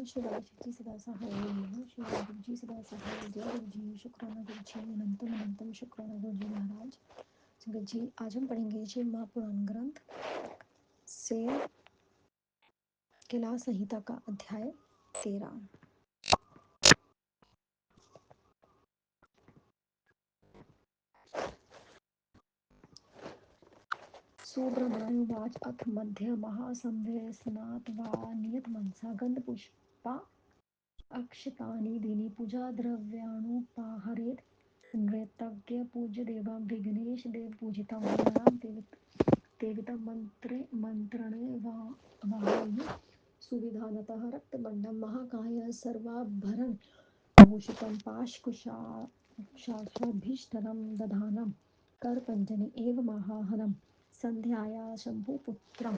शिवाय सदा सहाय शिवाय गुरुजी सदा सहाय जय गुरुजी शुक्राना गुरुजी अनंतम अनंतम शुक्राना गुरुजी महाराज। संगत जी, आज हम पढ़ेंगे शिव महापुराण ग्रंथ से कैलाश संहिता का अध्याय 13। सुब्रह्मण्युवाच अथ मध्य महासंभे स्नात वा नियत मनसा गंधपुष्पा अक्षतानि दीनि पूजा द्रव्याणुपाहरेत् नृतज्ञ पूज्य देवं विघ्नेश देव पूजितं गणानां देवितं मंत्रणे वाहयु सुविधानतः रक्तबंडं महाकाय सर्वाभरण भूषितं पाशकुशाभीष्टनं दधानं करपञ्जनि एव महाहनं सन्ध्याया शम्भुपुत्रं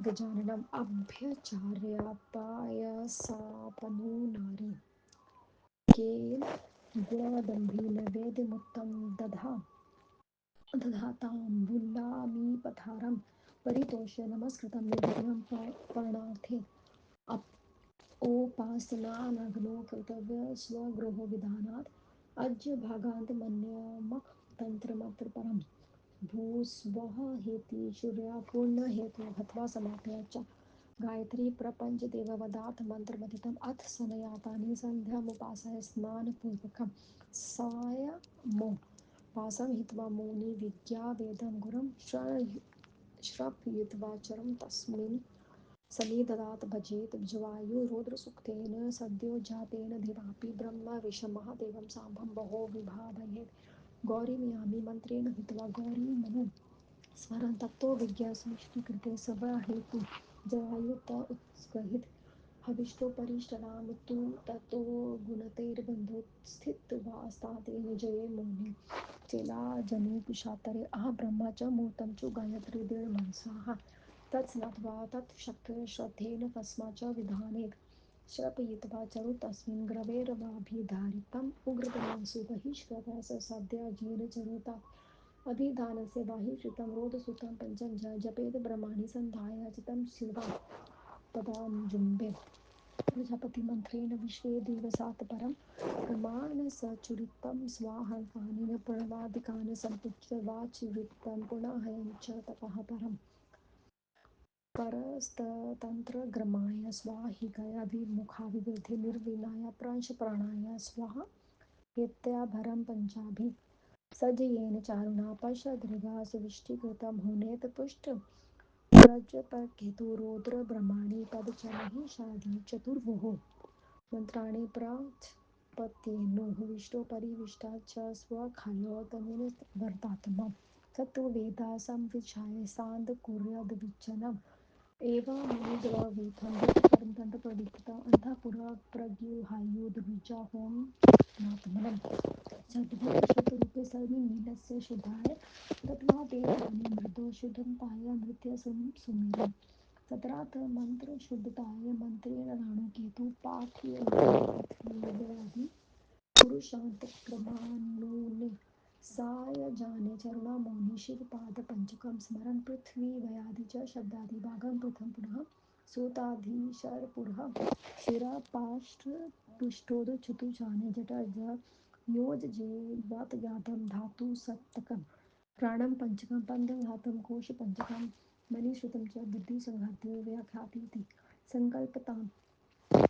गजाननम् अभ्यचार्यापायसापनो नारी केन गुणादम्भी नैवेद्यमुत्तं दधाताम्बुलामीपथारं परितोष्य नमस्कृतं निर्भयं पर्णार्थे ओपासनानग्नो कर्तव्य स्वगृहो विधानात् अज्य भागान्तमन्यमः तन्त्रमत्र परं भूस्वः हेति शूर्या पूर्णहेतु हत्वा समाप्य च गायत्री प्रपञ्च देववदात् मन्त्रमथितम् अथ सनयातानि सन्ध्यामुपासय स्नानपूर्वकं सायमोपासं हित्वा मुनि विद्या वेदं गुरुं श्रपयित्वा चरं तस्मिन् सनिददात भजेत जवायु रुद्रसूक्तेन सद्यो जातेन दिवापि ब्रह्म विषमः देवं साम्भं बहो विभावयेत् गौरीमयामि मन्त्रेण हित्वा गौरी मनु स्मरन् तत्तो विज्ञासमिष्टिकृते सभाहेतु जवायुत उत्स्कहित हविष्टोपरिष्टराम तु ततो गुणतैर्बन्धोत्स्थित्वास्तातेन जये मौनि चेलाजनुकुशातरे आह ब्रह्म च मूर्तं च गायत्री दृढमनसाः तत्स्नात्वा तत्शक्तिश्रद्धेन तस्मा च विधानेत् श्रपयित्वा चरु तस्मिन् ग्रवेरवाभिधारितम् उग्रतमासु बहिष्कृतः स सद्याजेन चरुतात् अभिधानस्य बाहिष्कृतं रोदसूतं पञ्चं जपेद ब्रह्माणि सन्धाय चितं शिवा तदानुजुम्बे प्रजापतिमन्त्रेण विश्वे दिवसात् परं प्रमाणसचुरितं स्वाहल्पानि प्रणवादिकान् सम्पूज्य वाचिवृत्तं पुनःहयं च तपः परम् परस्ततन्त्रग्रमाय स्वाहिकया विमुखाभिवृद्धि निर्विनाय प्रांशप्राणाय स्वाहा हेत्याभरं पञ्चाभि सजयेन चारुणा पश्यदृगा सुविष्टीकृतं हुनेत पुष्ट प्रजपकेतु रौद्र ब्रह्माणि पदचमहिषादि चतुर्भुः मन्त्राणि प्राचपत्येनुः विष्टोपरिविष्टा च स्वखायोतमेन वर्तात्मा सत्त्ववेदा संविचाय सान्दकुर्याद्विचनम् एवं मुनिग्रवीथं वृत्तपरं तन्त्रप्रदीप्तम् अन्तःपुरः प्रगृहायुर्द्विजा होम नात्मनम् सद्भक्तशतरूपे सर्वनीलस्य शुद्धाय दत्त्वा देवानि मृदो शुद्धन्ताय नृत्य सुमिरम् तत्राथ मन्त्रशुद्धताय मन्त्रेण राणुकेतु पाठयन्ति पुरुषान्तक्रमान्नूने सायजाने चरुणामौनि शिवपादपञ्चकं स्मरन् पृथ्वीवयादि च शब्दादिभागं पृथं पुनः सूताधीशरपुरः शिरपाष्ट्रपुष्टोदचतुजाने जटयोजजेवातव्यातं धातुसप्तकं प्राणं पञ्चकं पन्दधातं कोशपञ्चकं मणिश्रुतं च बुद्धिसंहृत्य व्याख्यातीति सङ्कल्पताम्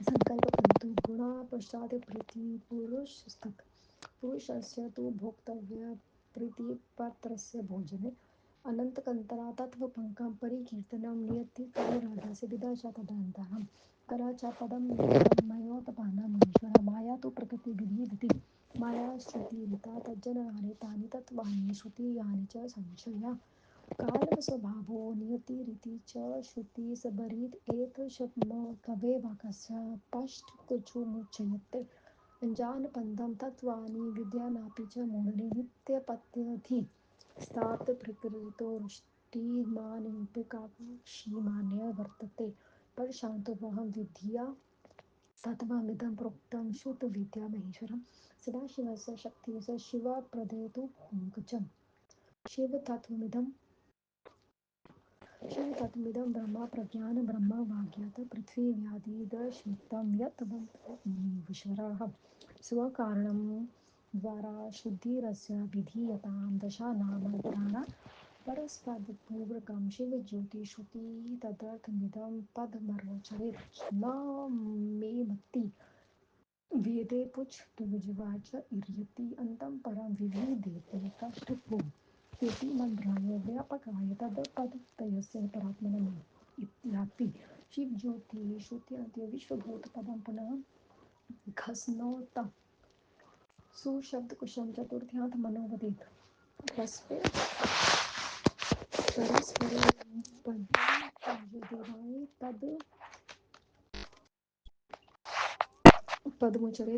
सङ्कल्पन्तु गुणा पश्चात् प्रीतिपुरुषस्तत् पुरुषस्य तु भोक्तव्य प्रीतिपात्रस्य भोजने अनन्तकन्तरा तत्त्वपङ्कं परिकीर्तनं नियतिकालरागस्य विदश तदनन्तरं करा च पदं मयोतपानं मुनीश्वर माया तु प्रकृतिविधिवती माया श्रुतिरिता तज्जननानि तानि तत्त्वानि श्रुतीयानि च संशया कालस्वभावो नियतिरिति च श्रुतिसबरीत् एतशब्दकवे वाक्यस्य स्पष्टकुचुमुच्यते अञ्जानपदं तत्त्वानि विद्यानापि च मूढने नित्यपत्यधि स्थाप्तप्रकृतोरुष्टिमानिम्पिकाक्षीमान्य वर्तते परशान्तोऽहं विद्या तत्त्वमिदं प्रोक्तं श्रुतविद्या महेश्वरं सदाशिवस्य शक्तिः शिवप्रदेतु पङ्कजम् शिवतत्त्वमिदं शिवतत्मिदं ब्रह्म प्रज्ञान ब्रह्म वाग्यत पृथ्वीव्याधिदश्मित्तं यत् मुनीश्वरः स्वकारणं द्वारा शुद्धिरस्य विधीयतां दशानामन्त्राणा परस्पदपूर्वकं शिवज्योतिश्रुतिः तदर्थमिदं पदमर्वचरेत् न मे मत्ति वेदे पुच्छ तुगजवाच इर्यति अन्तं परं विविधेति काष्ठभो इति मन्त्राय व्यापकाय तदपदतयस्य परात्मनः इत्यापि शिवज्योतिः श्रुत्यन्त्य विश्वभूतपदं पुनः घस्नोत सुशब्दकुशं चतुर्थ्यात् मनोवदित परस्पर परस्परे पदं देवाय तद पदमुच्चरे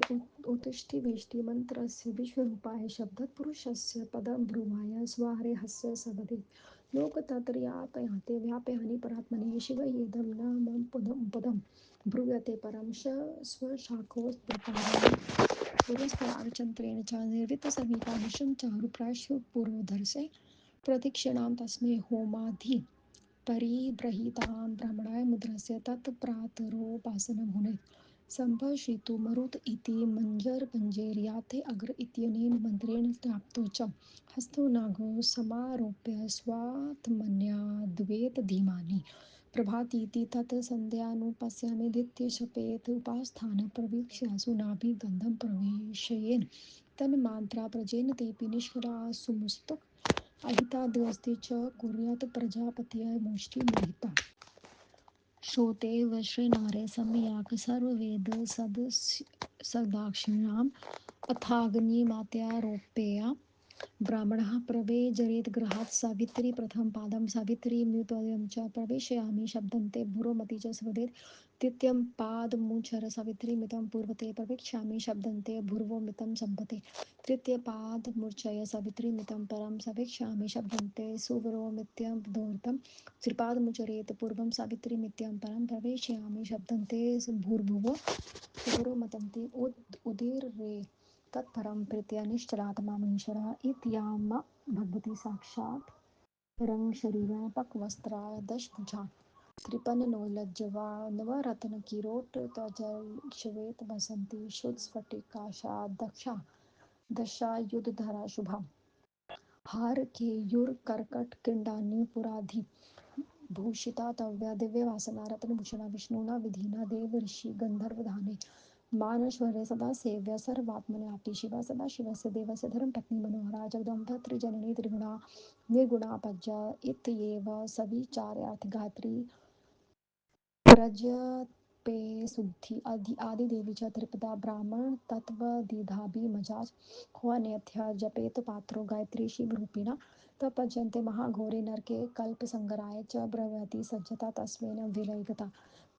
उत्तिष्ठति वेष्टि मन्त्रस्य विश्वरूपाय शब्दपुरुषस्य पदं ब्रुवाय स्वाहरेहस्य सवदेत् लोकत्रयापयान्ते व्यापयानि परात्मने शिवयेदं न मम पदं ब्रूयते परं स्वशाखोत्प्रकारेण पुरस्तारचन्द्रेण च निर्वृतसमीपानिशं चारुप्रायश्पूर्वधर्से प्रदक्षिणां तस्मै होमाधि परिबृंहितां ब्राह्मणाय मुद्रस्य तत्प्रातरोपासनं भुनेत् सम्भाषितुं मरुत् इति मञ्जरपञ्जेर्याते अग्र इत्यनेन मन्त्रेण प्राप्तो च हस्तो नागो समारोप्य स्वात्मन्याद्वेत धीमानि प्रभातीति तत् सन्ध्यानुपश्यामि धित्यशपेत उपास्थानं प्रवीक्ष्यासु नाभिगन्धं प्रवेशयेन् तन्मात्रा प्रजेन तेऽपि निष्करासुमुस्तक अहिताद्वस्ति च कुर्यात् प्रजापतयः मुष्टिमेहिता श्रोते वश्रेणारे सम्यक् सर्ववेद सदाक्षिणाम् अथाग्निमात्यारोप्य ब्राह्मणः प्रवेजरेत् गृहात् सावित्री प्रथमं पादं सावित्रीमुपद्यं च प्रवेशयामि शब्दन्ते भूरोमति च वदेत् द्वितीयं पादमुच्चर सावित्रीमितं पूर्वते प्रवेक्ष्यामि शब्दन्ते भूर्वोमितं सम्पते तृतीयपादमुच्चय सावित्रीमितं परं सवेक्ष्यामि शब्दन्ते सुवरोमित्यं दोर्तं त्रिपादमुच्चरेत् पूर्वं सावित्रीमित्यं परं प्रवेशयामि शब्दन्ते भूर्भुवः सुवरोमतन्ते उदीर्रे तत्परं प्रीत्या निश्चलात्मा मनीश्वरः इत्यां भगवती साक्षात् रङ्गशरीरं पक्वस्त्राय दशभुजा त्रिपन्नोलज्जवा नवरत्नकिरीटोत्तजलश्वेत वसन्ती शुद्धस्फटिकाशा दक्षा दशायुधधरा शुभा हारकेयूरकर्कटकिरीटान्निपुराधि भूषिता तव्या दिव्यवासना रत्नभूषणा विष्णुना विधिना देवर्षिगन्धर्वधाने मानश्वरे सदा सेव्या सर्वात्मन्यापि शिवा सदाशिवस्य देवस्य धर्मपत्नी मनोहरा जगदम्ब त्रिगुणा निर्गुणा पज्या इत्येव सविचार्यार्थगात्री प्रजप्ये शुद्धि आदिदेवी च त्रिपदा ब्राह्मण तत्त्वदिधाभिमजाज होवान्यथ्या जपेत पात्रो गायत्री शिवरूपिणा तपज्यन्ते महाघोरे नरके कल्पसंगराय च ब्रवीति सज्जता तस्मिन् विलयगता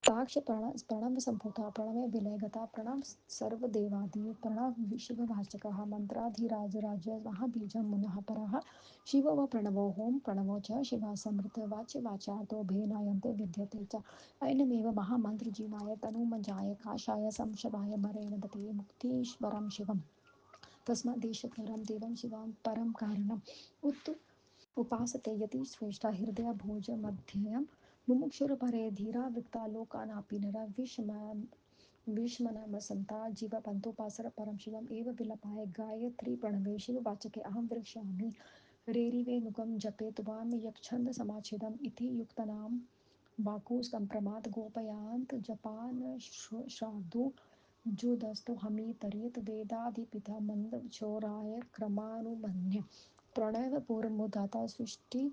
ताक्ष प्रणवसम्भूता प्रणवविलयगता प्रणव सर्वदेवादि प्रणव शिववाचकः मन्त्राधिराजराज महाबीजं मुनः परः शिवो व प्रणवो होम प्रणवो च शिवा समृत वाच्यवाचार्तो भेनायन्ते विद्यते च अयनमेव महामन्त्रजीवाय तनुमजाय काशाय संशवाय मरेण दते मुक्तीश्वरं शिवम् तस्माद्देशकरं देवं शिवं परं कारणम् उपासते यति श्रेष्ठा हृदयभोजमध्ययं मुमुक्षुरपरे धीरा वृत्ता लोकानापि नरा विषमनमसन्ता जीवपन्तोपासर परं शिवम् एव विलपाय गायत्री प्रणवे शिववाचके अहं वृक्षामि रेरिवेणुकं जपे त्वां यक्षन्दसमाच्छेदम् इति युक्तानां वाकुसम्प्रमाद गोपयान्त जपान श्राद्धो जुदस्तु हमीतरेत वेदाधिपिता मन्दचोराय क्रमानुबन्ध्य प्रणवपूर्वमुदाता सृष्टि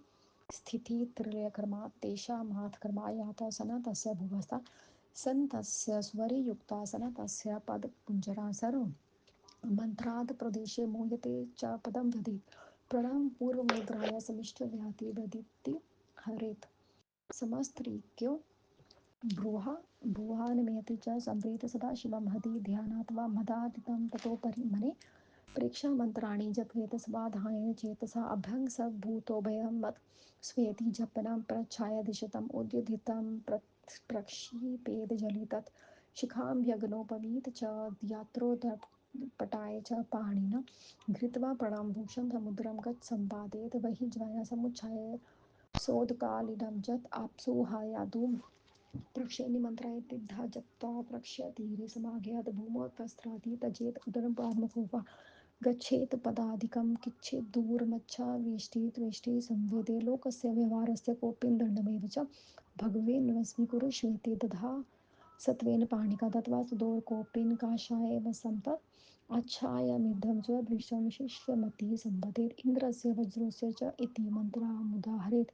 स्थितित्रयकर्मा तेषामात् कर्मायाता सनतस्य भुवस्ता सन्तस्य स्वरे युक्ता सनतस्य पदपुञ्जरा सर्वं मन्त्रात् प्रदेशे मूयते च पदं वदेत् प्रणव पूर्वमुद्राय समिष्टव्याधि वदिति हरेत् समस्त्रीक्यो भ्रुवहान्मयति च संप्रीत सदाशिवं महति ध्यानात् वा मदादितं ततोपरि मने प्रेक्षामन्त्राणि जपेत समाधायेन चेतसा अभ्यङ्गसद्भूतोभयं मत् स्वेति जपनं प्रच्छायादिशतम् उद्युदितं प्रक्षिपेदजलि तत् शिखाभ्यग्नोपवीत च यात्रोदपटाय च पाणिना घृत्वा प्रणामभूषं समुद्रं गच्छम्पादेत बहिर्ज्वाला समुच्छाय सोदकालिनं जत् आप्सोहायादुं प्रक्षेनि मन्त्रयतिद्धा जप्त्वा प्रक्ष्यतीरे समाघ्यात् भूमोत्तस्त्राति तजेत उदरं पाद्मको वा गच्छेत् पदाधिकं किच्छित् दूरमच्छावेष्टि त्वेष्टि संवेदे लोकस्य व्यवहारस्य कोऽपि दण्डमेव च भगवेन् वस्मीकुरुष्वेति दधा सत्त्वेन पाणिका दत्त्वा सुदोर्कोऽपीन् काषाये वसं तत् अच्छायमिदं च दृशं शिष्यमतिः सम्पदेत् इन्द्रस्य वज्रस्य च इति मन्त्रामुदाहरेत्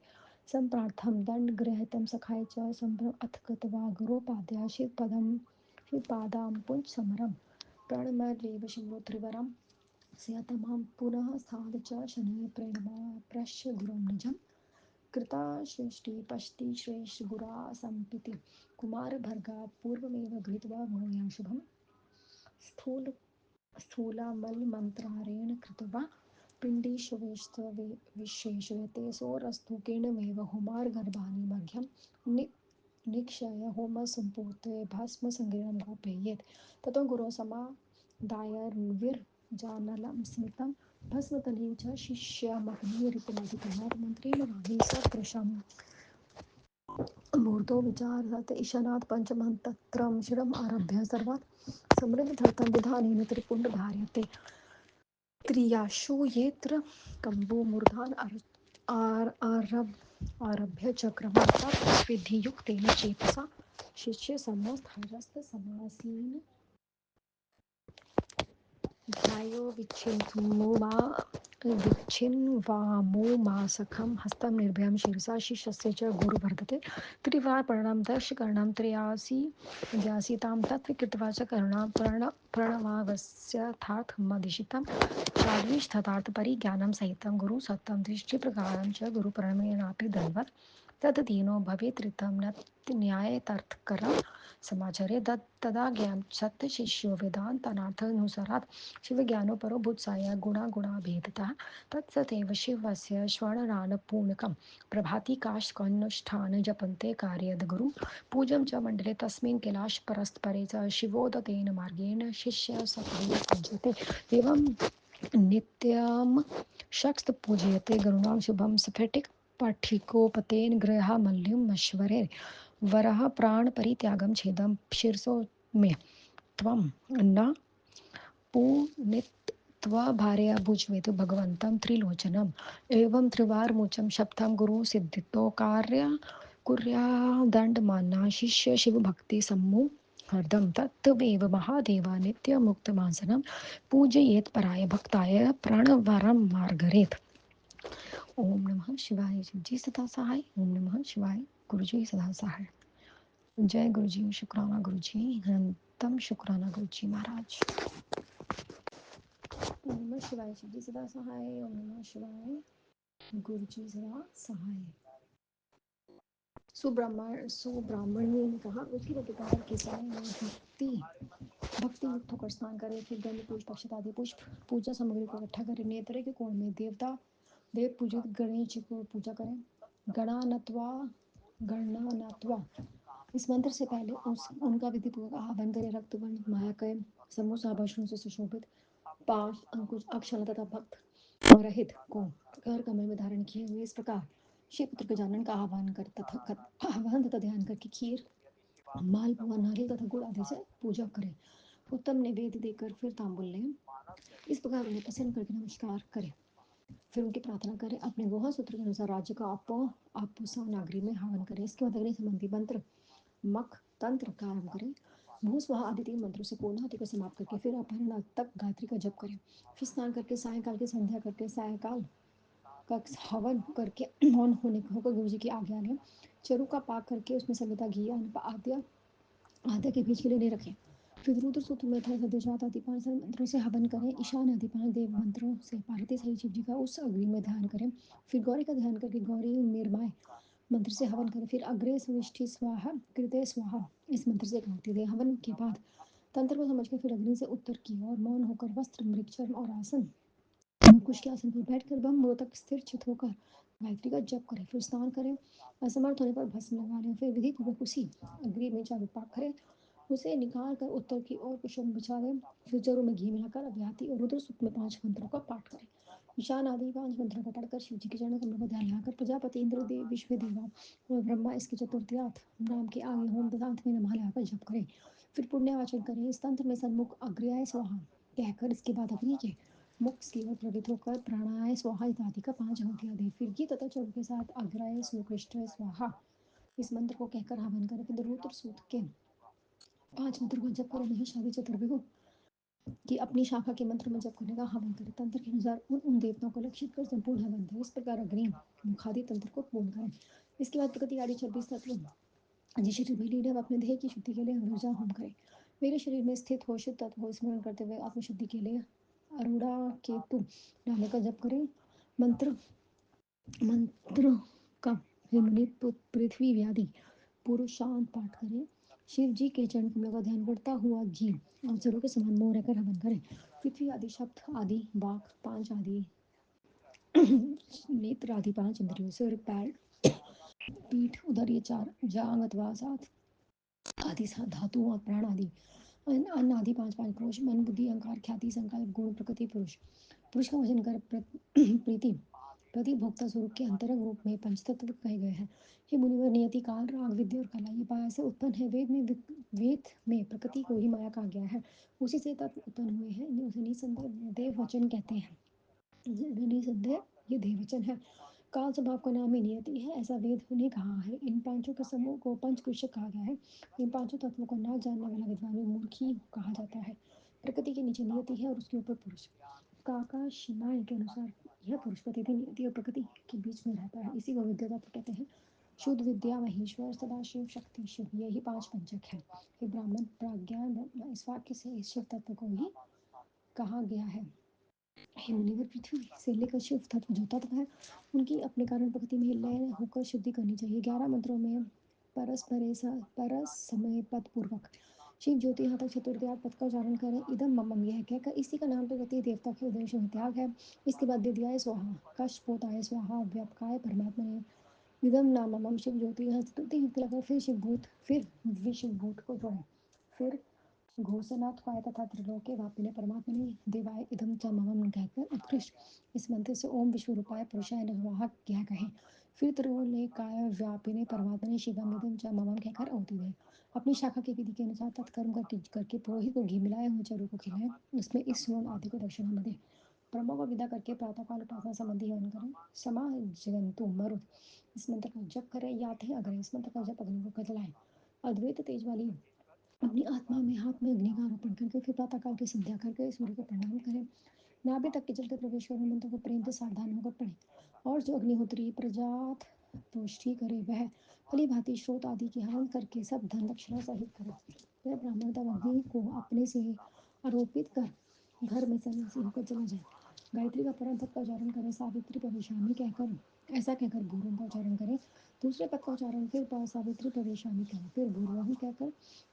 सम्प्रार्थं दण्डगृहीतं सखाय च सम्भ्रम अथ कृत्वा गुरोपाद्या शिवपादां पुञ्जसमरं प्रणमरेव शिवोत्रिवरं स्यतमां पुनः स्थाद च शनैः प्रणमाप्रश्य गुरुं निजं कृता सृष्टि पश्ति श्रेष्ठगुरा सम्पिति कुमारभर्गा पूर्वमेव गृहीत्वा भूया शुभं स्थूल स्थूलामलमन्त्रारेण कृत्वा पिण्डीशवेष्टवे विशेषयते सोरस्तु किरणमेव होमार्गर्भाणि मघ्यं निक्षय होमसम्पूर्ते भस्मसङ्गीर्णं गोपयेत् ततो गुरो समादायर्विर्जानलं स्मृतं भस्मतलीं च शिष्यमग्निरितमधिकमात् मन्त्रेण रामे सदृशम् मूर्धो विचारत ईशानात् पञ्चमहन्तत्रं शिरम् आरभ्य सर्वात् समृद्धधर्तं विधानेन त्रिपुण्डधार्यते त्रियाशु येऽत्र कम्बुमूर्धान् आरभ्य चक्रमर्ता विधियुक्तेन चेतसा शिष्यसमस्तहरस्तसमासीन ध्यायो विच्छिन्वामुमासखं हस्तं निर्भयं शिरसा शिष्यस्य च गुरुवर्धते त्रिवारपर्णं दशकर्णं त्रयासीतां तत् कृत्वा च प्रणवावस्यथार्थमधिषितं चाद्विष्ठतार्थपरिज्ञानं सहितं गुरुसत्तं दृष्टिप्रकारं च गुरुप्रणमेनापि दण्डवत् तद्दीनो भवेत् ऋतं न न्यायतर्थकरं समाचरे तदा ज्ञान सत्य शिष्यो वेदान्तनाथानुसारात् शिवज्ञानोपरो भूत्साया गुणागुणाभेदतः तत्सदेव शिवस्य स्वर्णरानपूर्णकं प्रभाति काशकनुष्ठान जपन्ते कार्यदगुरुं पूजं च मण्डले तस्मिन् कैलाशपरस्परे च शिवोदतेन मार्गेण शिष्य सत्त्वेन पूज्यते एवं नित्यं शक्त पूजयते गुरुणां शुभं स्फटिक पठिकोपतेन गृहामल्यं मश्वरे वरः प्राणपरित्यागं छेदं शिरसो मे त्वं न पूनित्वा भार्या भुज्वेतु भगवन्तं त्रिलोचनम् एवं त्रिवारमुचं शब्दं गुरुसिद्धितो कार्य कुर्यादण्डमाना शिष्य शिवभक्तिसम्मूढं तत्त्वेव महादेव नित्यमुक्तमासनं पूजयेत् पराय भक्ताय प्रणवरं मार्गरेत् ओम नमः शिवाय जी सदा सहाय ओम नमः शिवाय गुरुजी सदा सहाय जय गुरुजी शुक्राना गुरुजी अनंतम शुक्राना गुरुजी महाराज ओम नमः शिवाय जी सदा सहाय ओम नमः शिवाय गुरुजी सदा सहाय सुब्राह्मण्य ने कहा उसके अधिकार के समय वह भक्ति युक्त होकर स्नान करे फिर गंध पुष्प अक्षतादि पुष्प पूजा सामग्री को इकट्ठा करे नेत्र के कोण में देव पूजित गणेश जी को पूजा करें गणानत्वा गणनात्वा इस मंत्र से पहले उनका विधि पूर्वक आह्वान करें रक्त वर्ण माया के समूह आभूषणों से सुशोभित पाश अंकुश अक्षर तथा भक्त और रहित को कर कमल में धारण किए हुए इस प्रकार शिव पुत्र गजानन का आह्वान तथा ध्यान करके खीर मालपुआ नारियल तथा गुड़ आदि से पूजा करें उत्तम निवेद्य देकर फिर तांबुल लें इस प्रकार उन्हें प्रसन्न करके नमस्कार करें फिर उनकी प्रार्थना करें अपने गुहा सूत्र के अनुसार राज्य का आपूसा नागरी में हवन करें इसके बाद अग्नि संबंधी मंत्र मख तंत्र का आरंभ करें भूस्वाहा आदि 3 मंत्रों से पूर्णाहुति को समाप्त करके फिर अपहरण तक गायत्री का जप करें फिर स्नान करके सायंकाल की संध्या करके सायंकाल का हवन करके मौन होकर गुरु जी की आज्ञा लें चरु का पाक करके उसमें संगीता घी आद्य आधे के बीच के लिए नहीं रखें फिर रुद्र सूत्र में था सदस्वात आदि 5 मंत्रों से हवन करें ईशान आदि 5 देव मंत्रों से पार्वती सहित शिव जी का उस अग्नि में ध्यान करें फिर गौरी का ध्यान करके गौरी निर्माय मंत्र से हवन करें फिर अग्रे सविष्टि स्वाहा कृते स्वाहा इस मंत्र से एक आहुति दें हवन के बाद तंत्र को समझकर फिर अग्नि से उत्तर की ओर मौन होकर वस्त्र मृगचर्म और आसन कुश के आसन पर बैठकर ब्रह्म मुहूर्त तक स्थिर चित होकर गायत्री का जप करें फिर स्नान करें असमर्थ होने पर भस्म लगा लें फिर विधि पूर्वक उसी अग्नि में चारों पाक करें उसे निकाल कर उत्तर की ओर कुशल बिछा दें फिर जरूर में घी मिलाकर अव्याहति और रुद्र सूक्त में 5 मंत्रों का पाठ करें ईशान आदि 5 मंत्रों को पढ़कर शिव जी के चरण कमलों को ध्यान लगाकर प्रजापति इंद्र देव विश्व देवा और ब्रह्मा इसके चतुर्थ्यात नाम के आगे होम तथा अंत में नमः लगाकर जप करें। फिर पुण्यवाचन करें। इस तंत्र में सन्मुख अग्र्याय स्वाहा कहकर इसके बाद अग्नि के मुख की ओर प्रवृत्त होकर प्राणायाम स्वाहा इत्यादि का 5 आहुतियां दे। फिर घी तथा चौक के साथ अग्राय सुकृष्ट स्वाहा इस मंत्र को कहकर हवन करें। फिर रुद्र सूत के 5 मंत्र को जप करें। महेश आदि चतुर्भुज कि अपनी शाखा के मंत्र में जप करने का हवन करें। तंत्र के अनुसार उन देवताओं को लक्षित कर संपूर्ण हवन दें। इस प्रकार अग्नि मुखादि तंत्र को पूर्ण करें। इसके बाद प्रकृति आदि 26 तत्व जिस शरीर में लीन है अपने देह की शुद्धि के लिए ऊर्जा होम करें। मेरे शरीर में स्थित हो शुद्ध तत्व को स्मरण करते हुए आत्मशुद्धि के लिए अरुणा केतु नाम का जप करें। मंत्र मंत्र का हिमनी पृथ्वी व्याधि पुरुषांत पाठ करें। शिव जी के चरण कमलों का ध्यान करता हुआ घी और जरों के समान मोह रहकर हवन करें। पृथ्वी आदि शब्द आदि बाघ 5 आदि नेत्र आदि 5 इंद्रियों सिर पैर पीठ उदर ये 4 जांग अथवा 7 आदि धातु और प्राण आदि अन्न आदि 5 5 पुरुष मन बुद्धि अहंकार ख्याति संकल्प गुण प्रकृति पुरुष पुरुष का वजन कर प्रीति प्रतिभोक्ता स्वरूप के अंतरंग रूप में पंचतत्व कहे गए हैं। हे मुनिवर नियति काल राग विद्या और कला ये माया से उत्पन्न है। वेद में प्रकृति को ही माया कहा गया है। उसी से तत्व उत्पन्न हुए हैं। उसे निसंदेह देव वचन कहते हैं। निसंदेह ये देव वचन है। काल स्वभाव का नाम ही नियति है ऐसा वेद ने कहा है। इन पांचों के समूह को पंचकृषक कहा गया है। इन पांचों तत्वों को ना जानने वाला विद्वान मूर्खी कहा जाता है। प्रकृति के नीचे नियति है और उसके ऊपर पुरुष। काका शिनाय के अनुसार यह पुरुष प्रतिथि नियति और प्रकृति के बीच में रहता है। इसी को विद्या तत्व कहते हैं। शुद्ध विद्या महेश्वर सदाशिव शक्ति शिव यही 5 पंचक है। हे ब्राह्मण प्राज्ञा इस वाक्य से इस शिव तत्व को ही कहा गया है। हे मुनिवर पृथ्वी से लेकर शिव तत्व जो तत्व है उनकी अपने कारण प्रकृति में लय होकर शुद्धि करनी चाहिए। 11 मंत्रों में परस समय पद पूर्वक शिव ज्योति यहाँ तक चतुर्ध्याय पद का उच्चारण करें। इदम ममम यह कहकर इसी का नाम प्रकृति देवता के उद्देश्य में त्याग है। इसके बाद विद्याय स्वाहा कशपोताय स्वाहा व्यापकाय परमात्मा ने इदम नाम ममम शिव ज्योति यहाँ स्तुति युक्त लगाकर फिर शिवभूत फिर विशिवभूत को जोड़ें। फिर घोषणात् काय तथा त्रिलोके व्यापिने परमात्मा ने देवाय इदम च ममम कहकर उत्कृष्ट इस मंत्र से ओम विश्व रूपाय पुरुषाय नमः क्या कहें। फिर त्रिलोकाय व्यापिने परमात्मा ने शिवम इदम च ममम कहकर आहुति दें। अपनी शाखा की विधि के अनुसार तत्कर्म करके पुरोहित को घी मिलाए हुए चरु को खिलाएं। उसमें इस स्वर्ण आदि को दक्षिणा में दें। ब्रह्मा को विदा करके प्रातःकाल उपासना संबंधी हवन करें। समा जगंतु मरुत इस मंत्र का जप करें। याते अग्र इस मंत्र का जप अग्नि को जलाएं। अद्वैत तेज वाली अपनी आत्मा में हाथ में अग्नि का आरोपण करके फिर प्रातःकाल की संध्या करके सूर्य को प्रणाम करें। नाभि तक के जल के प्रवेश कर मंत्र को प्रेम से सावधान होकर पढ़े। और जो अग्निहोत्री प्रजात पुष्टि करे वह भली भांति स्रोत आदि की हवन करके सब धन दक्षिणा सहित करे। वह ब्राह्मण तब अग्नि को अपने से आरोपित कर घर में सन्यासी होकर चला जाए। गायत्री का परम पद का उच्चारण करें। सावित्री प्रवेशामी कहकर ऐसा कहकर भूरों का उच्चारण करें। दूसरे पद का उच्चारण फिर सावित्री प्रवेशामी करें। फिर भूर्वहम कहकर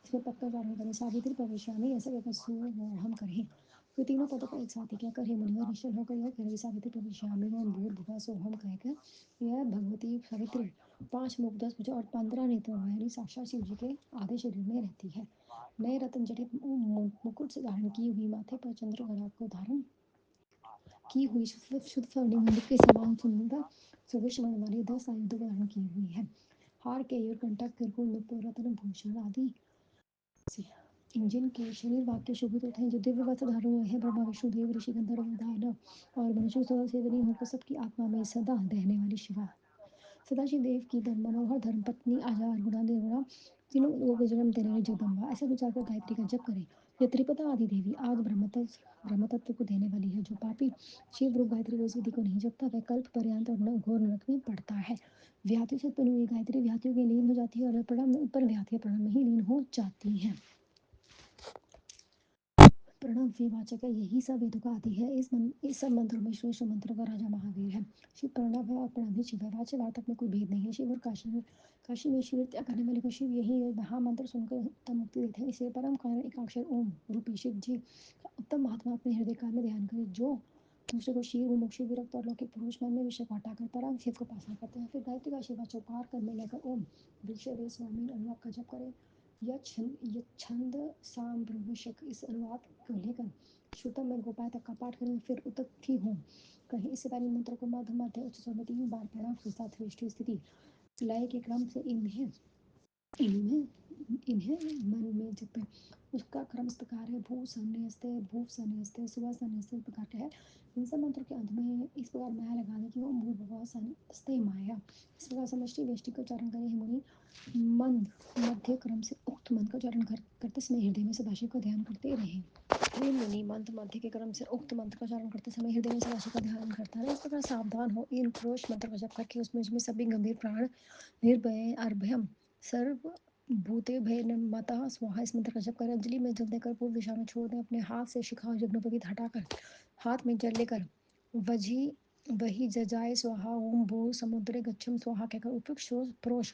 इसमें पद का उच्चारण करें। सावित्री प्रवेशामी ऐसा कहकर सुवोहम करें। फिर तीनों पदों को एक साथ ही कहकर हे मुनिवर निश्चल होकर यह करें। सावित्री प्रवेशामी ओम भूर्भुवः सोहम कहकर यह भगवती सावित्री 5 मुख 10 भुजा और 15 नेत्रों यानी साक्षात शिव जी के आधे शरीर में रहती है। नए रत्न जटित मुकुट से धारण की हुई माथे पर चंद्रकला को धारण की हुई शुद्ध स्वर्णिम मंदिर के समान सुंदर सुविश्वर्ण वाली 10 आयुधों को धारण की हुई है। हार केयूर कंटक त्रिकोण नुपुर रत्न भूषण आदि से जिनके शरीर वाक्य शोभित होते हैं जो दिव्य वस्त्र धारण हुए हैं। ब्रह्मा विष्णु देव ऋषि गंधर्व दानव और मनुष्य सेवनी होकर सबकी आत्मा में सदा रहने वाली शिवा सदाशिव देव की मनोहर धर्म पत्नी आजार गुणा निर्गुणा तीनों लोगों को जन्म देने वाली जगदम्बा ऐसा विचार कर गायत्री का जप करें। यह त्रिपदा आदि देवी आज ब्रह्म तत्व को देने वाली है। जो पापी शिव रूप गायत्री को इस विधि को नहीं जपता वह कल्प पर्यंत और घोर नरक में पड़ता है। व्याधियों से उत्पन्न हुई गायत्री व्याधियों में लीन हो जाती है और पर व्याधियां प्रणव में ही लीन हो जाती हैं। प्रणव विवाचक है यही सब वेदों का आदि है। इस सब मंत्रों में श्रेष्ठ मंत्रों का राजा महावीर है। शिव प्रणव है और प्रणव ही शिव है। वाच्य वार्तक में कोई भेद नहीं है। शिव और काशी में शिव त्याग करने वाले को शिव यही महामंत्र सुनकर उत्तम मुक्ति देते हैं। इसे परम कारण एकाक्षर ओम रूपी शिव जी का उत्तम महात्मा अपने हृदय काल में ध्यान करे। जो दूसरे को शिव मुमुक्षु विरक्त और लौकिक पुरुष मन में विषय को हटाकर परम शिव को उपासना करते हैं। फिर गायत्री का शिवा चौपार कर में लेकर ओम वृक्ष स्वामी अनुवाक का जप करें। यच्छन्द साम्भ्रमशक। इस अनुवाद को लेकर श्रुतम में गोपाय तक का पाठ करें, फिर उतथी हूँ कहीं। इससे पहले मंत्र को मध्य मध्य उच्च स्वर में 3 बार प्रणाम के साथ सृष्टि स्थिति लय के क्रम से इन्हें इन्हें मन में जपे। उसका क्रम इस प्रकार है: भू सन्यस्ते, भूप सन्यस्ते, सुबह सन्यस्ते। इस प्रकार का है। इन सब मंत्रों के अंत में इस प्रकार माया लगा दे कि ओम भूर्भुवः सन्यस्ते माया। इस प्रकार समष्टि व्यष्टि का उच्चारण करें। हे मुनि, मंद मध्य क्रम से उक्त मंत्र का उच्चारण करते समय हृदय में सदाशिव का ध्यान करते रहें। हे मुनि, मंद मध्य के क्रम से उक्त मंत्र का उच्चारण करते समय हृदय में सदाशिव का ध्यान करता रहे। इस प्रकार सावधान हो इन क्रोश मंत्र का जप करके उसमें सभी गंभीर प्राण निर्भय अर्भयम सर्व भूते भय मता स्वाहा। इस मंत्र का जप कर अंजलि में जल देकर पूर्व दिशा में छोड़ दें। अपने हाथ से शिखा और यज्ञोपवीत हटाकर हाथ में जल लेकर वही वही जजाय स्वाहा ओम भू समुद्रे गच्छम स्वाहा कहकर उपयुक्त प्रोष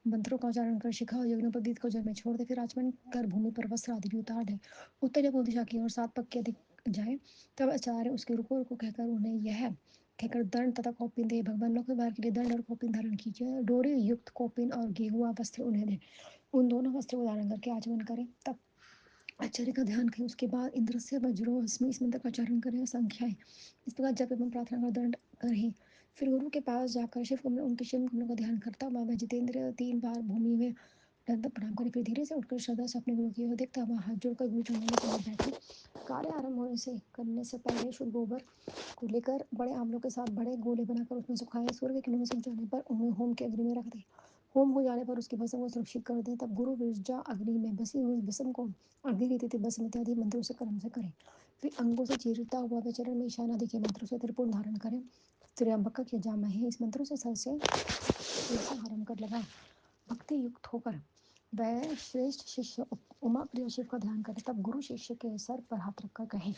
मंत्रों का उच्चारण कर शिखा और यज्ञोपवीत को जल में छोड़ दे। फिर आचमन कर भूमि पर वस्त्र आदि भी उतार दे। उत्तर या पूर्व दिशा की ओर 7 पग के अधिक जाए। तब आचार्य उसके रुको रुको कहकर उन्हें यह कहकर दंड तथा कौपिन दे। भगवान लोक व्यवहार के लिए दंड और कौपिन धारण कीजिए। डोरी युक्त कौपिन और गेहुआ वस्त्र उन्हें दे। उन दोनों वस्त्रों को धारण करके आचमन करें। तब आचार्य का ध्यान करें। उसके बाद इंद्र से वज्रो अस्मि इस मंत्र का उच्चारण करें। संख्याएं इस प्रकार जप एवं प्रार्थना का दंड करें। फिर गुरु के पास जाकर शिव कमल उनके शिव कमलों का ध्यान करता हुआ वह जितेंद्र 3 बार भूमि में दंड प्रणाम करे। फिर धीरे से उठकर श्रद्धा से अपने गुरु की ओर देखता हुआ हाथ जोड़कर गुरु चरणों में चले बैठे। कार्य आरंभ होने से करने से पहले शुद्ध गोबर को लेकर बड़े आंवलों के साथ बड़े गोले बनाकर उसमें सुखाए। सूर्य के किरणों से सूख जाने पर उन्हें होम के अग्नि में रख दे। होम हो जाने पर उसकी भस्म को सुरक्षित कर दें। तब गुरु विरजा अग्नि में बसी हुई भस्म को अग्नि रीति भस्म इत्यादि मंत्रों से कर्म से करें। फिर अंगों से चीरता हुआ वे चरण में ईशान आदि के मंत्रों से त्रिपुर धारण करें। त्र्यंबक यजामहे इस मंत्रों से सर से हरण कर लगा भक्ति युक्त होकर वह श्रेष्ठ शिष्य उमा प्रिय शिव का ध्यान करे। तब गुरु शिष्य के सर पर हाथ रखकर कहे।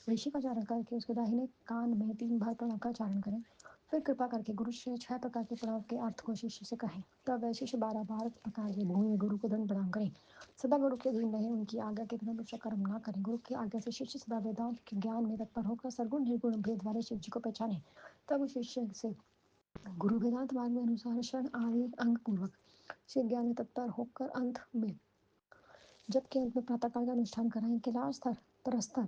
ऋषि का उच्चारण करके उसके दाहिने कान में 3 बार प्रणव का उच्चारण करें। फिर कृपा करके गुरु से 6 प्रकार के प्रणव के अर्थ को शिष्य से कहें। तब वह शिष्य 12 प्रकार के भूमि में गुरु को दंड प्रणाम करें। सदा गुरु के अधीन रहे, उनकी आज्ञा के बिना दूसरा कर्म न करें। गुरु की आज्ञा से शिष्य सदा वेदांत के ज्ञान में तत्पर होकर सर्वगुण निर्गुण भेद वाले शिव जी को पहचाने। तब उस शिष्य से गुरु वेदांत मार्ग में अनुसार शरण आदि अंग पूर्वक शिव ज्ञान में तत्पर होकर अंत में जब के अंत में प्रातःकाल का अनुष्ठान कराएं। कैलाश स्तर परस्तर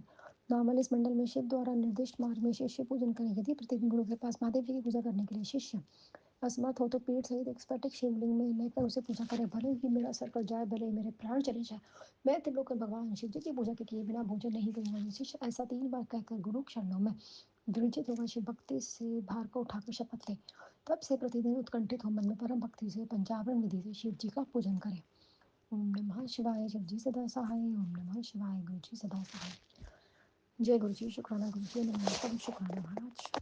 नामल इस मंडल में शिव द्वारा निर्दिष्ट मार्ग में शिष्य पूजन करें। यदि प्रतिदिन गुरु के पास महादेव जी की पूजा करने के लिए शिष्य असमर्थ हो तो पीठ सहित एक स्फटिक शिवलिंग में लेकर उसे पूजा करे। भले ही मेरा सर कट जाए, भले ही मेरे प्राण चले जाए, मैं त्रिलोक भगवान शिव जी की पूजा के किए बिना भोजन नहीं करूंगा। शिष्य ऐसा 3 बार कहकर गुरु चरणों में दृढ़ित होकर शिव भक्ति से भार को उठाकर शपथ ले। तब से प्रतिदिन उत्कंठित हो मन में परम भक्ति से पंचावरण विधि से शिव जी का पूजन करे। ओम नमः शिवाय। शिव जी सदा सहाय। ओम नमः शिवाय। गुरु जी सदा सहाय। जय गुरु जी। शुक्राना गुरु जी। नमः शुक्राना महाराज।